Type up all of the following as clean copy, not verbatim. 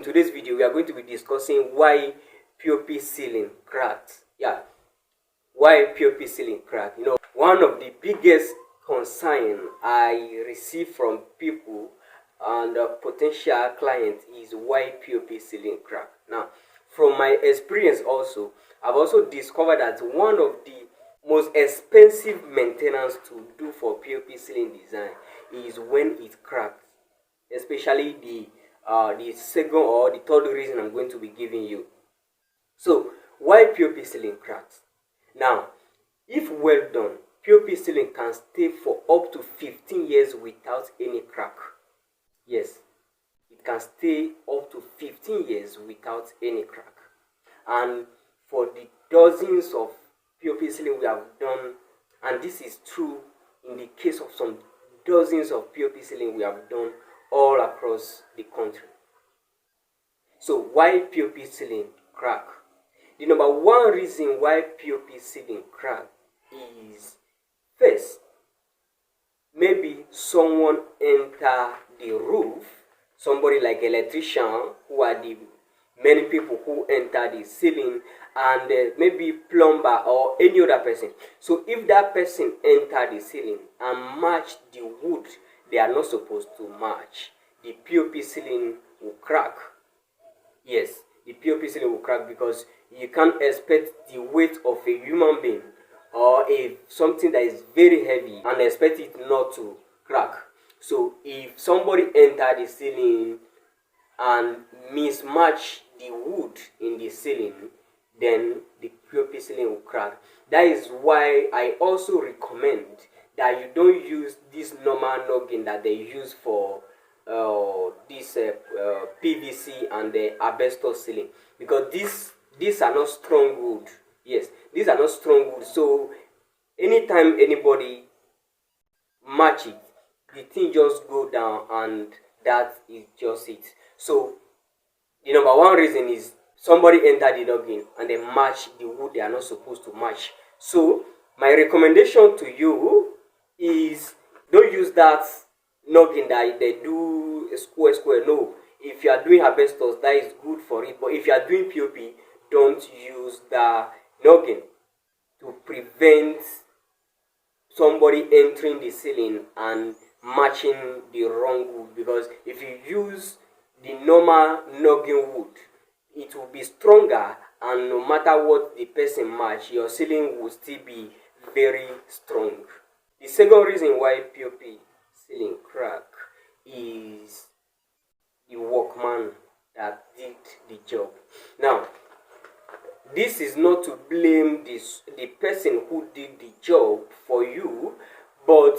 In today's video, we are going to be discussing why POP ceiling cracked. Why POP ceiling cracked. One of the biggest concern I receive from people and potential clients is why POP ceiling cracked. Now, from my experience also, I've also discovered that one of the most expensive maintenance to do for POP ceiling design is when it cracks, especially the second or the third reason I'm going to be giving you. So, why POP ceiling cracks? Now, if well done, POP ceiling can stay for up to 15 years without any crack. Yes, it can stay up to 15 years without any crack. And for the dozens of POP ceiling we have done, and this is true in the case of some dozens of POP ceiling we have done all across the country. So why POP ceiling crack? The number one reason why POP ceiling crack is, first, maybe someone enter the roof, somebody like electrician, who are the many people who enter the ceiling, and maybe plumber or any other person. So if that person enter the ceiling and match the wood they are not supposed to match, the POP ceiling will crack. Yes, the POP ceiling will crack because you can't expect the weight of a human being or something that is very heavy and expect it not to crack. So if somebody enter the ceiling and mismatch the wood in the ceiling, then the POP ceiling will crack. That is why I also recommend that you don't use this normal noggin that they use for this PVC and the asbestos ceiling, because these are not strong wood. Yes, these are not strong wood. So anytime anybody match it, the thing just go down, and that is just it. So the number one reason is somebody enter the noggin and they match the wood they are not supposed to match. So my recommendation to you is, don't use that noggin that they do square. No, if you are doing asbestos, that is good for it. But if you are doing POP, don't use the noggin to prevent somebody entering the ceiling and matching the wrong wood. Because if you use the normal noggin wood, it will be stronger, and no matter what the person match, your ceiling will still be very strong. The second reason why POP ceiling crack is the workman that did the job. Now, this is not to blame the person who did the job for you, but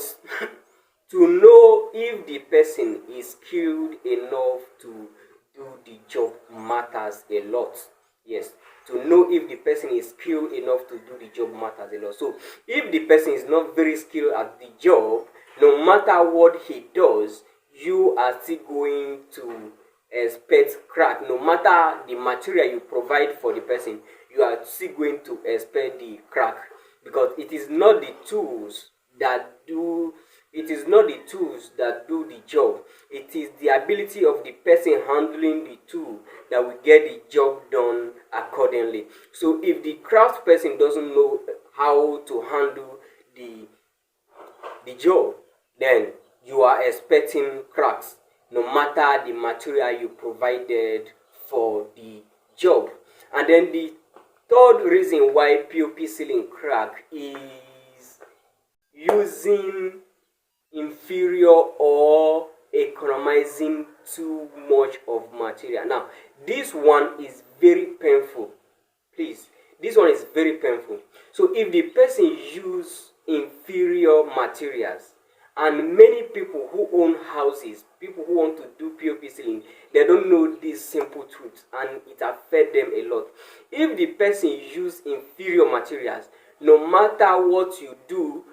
to know if the person is skilled enough to do the job matters a lot. Yes, to know if the person is skilled enough to do the job matters a lot. So if the person is not very skilled at the job, no matter what he does, you are still going to expect crack. No matter the material you provide for the person, you are still going to expect the crack, because it is not the tools that do the job. It is the ability of the person handling the tool that will get the job done accordingly. So if the craft person doesn't know how to handle the job, then you are expecting cracks, no matter the material you provided for the job. And then the third reason why POP ceiling crack is using inferior or economizing too much of material. Now, this one is very painful. Please, this one is very painful. So if the person use inferior materials, and many people who own houses, people who want to do POP ceiling, they don't know this simple truth, and it affects them a lot. If the person use inferior materials, no matter what you do,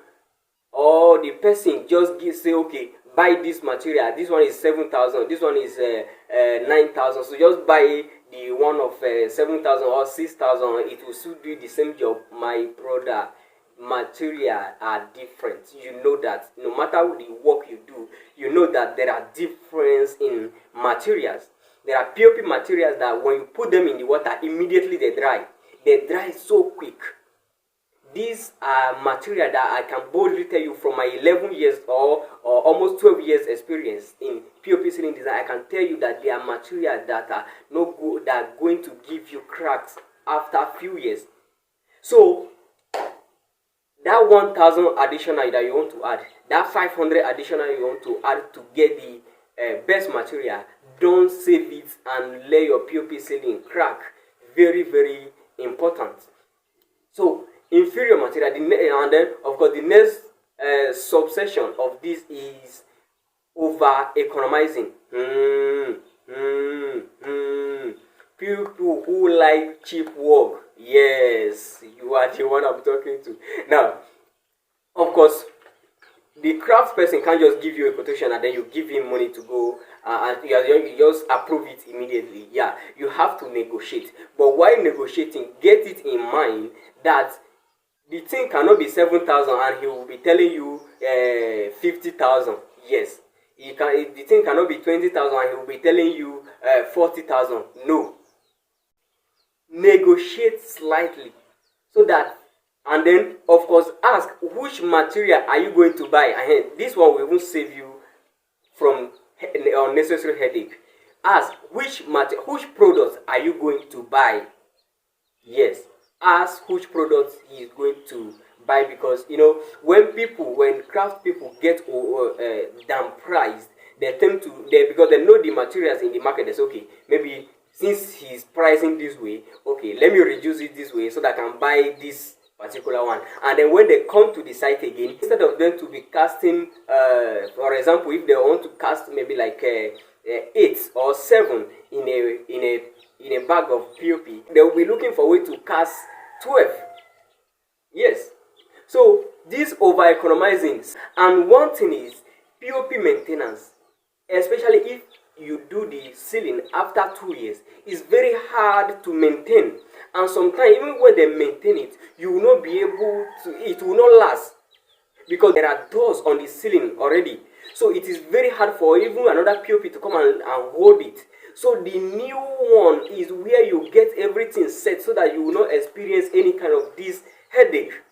or the person just say, okay, buy this material, this one is 7,000, this one is 9,000, so just buy the one of 7,000 or 6,000, it will still do the same job. My brother, material are different. You know that no matter the work you do, you know that there are difference in materials. There are POP materials that when you put them in the water, immediately they dry. They dry so quick. These are material that I can boldly tell you from my 11 years or almost 12 years experience in POP ceiling design. I can tell you that they are material that are no good, that are going to give you cracks after a few years. So that 1,000 additional that you want to add, that 500 additional you want to add to get the best material, don't save it and let your POP ceiling crack. Very, very important. So inferior material, and then of course the next subsection of this is over economizing. People who like cheap work, yes, you are the one I'm talking to. Now, of course, the craft person can't just give you a quotation and then you give him money to go and you just approve it immediately. Yeah, you have to negotiate. But while negotiating, get it in mind that the thing cannot be 7,000 and he will be telling you 50,000. Yes, the thing cannot be 20,000 and he will be telling you 40,000. No. Negotiate slightly so that, and then of course ask which material are you going to buy. And this one will even save you from unnecessary headache. Ask which products are you going to buy. Yes, ask which products he is going to buy, because when craft people get damn priced, they tend to because they know the materials in the market. They say, okay, maybe since he's pricing this way, okay, let me reduce it this way so that I can buy this particular one. And then when they come to the site again, instead of them to be casting, for example, if they want to cast maybe like 8 or 7 in a bag of POP, they will be looking for a way to cast 12. Yes. So this over economizing. And one thing is POP maintenance, especially if you do the ceiling after 2 years, is very hard to maintain. And sometimes even when they maintain it, you will not be able to, it will not last, because there are doors on the ceiling already. So it is very hard for even another POP to come and hold it. So the new one is where you get everything set so that you will not experience any kind of this headache.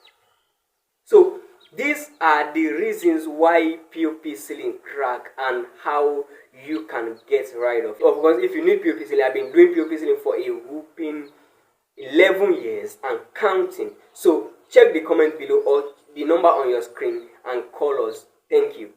So these are the reasons why POP ceiling crack and how you can get rid of it. Of course, if you need POP ceiling, I've been doing POP ceiling for a whooping 11 years and counting. So check the comment below or the number on your screen and call us. Thank you.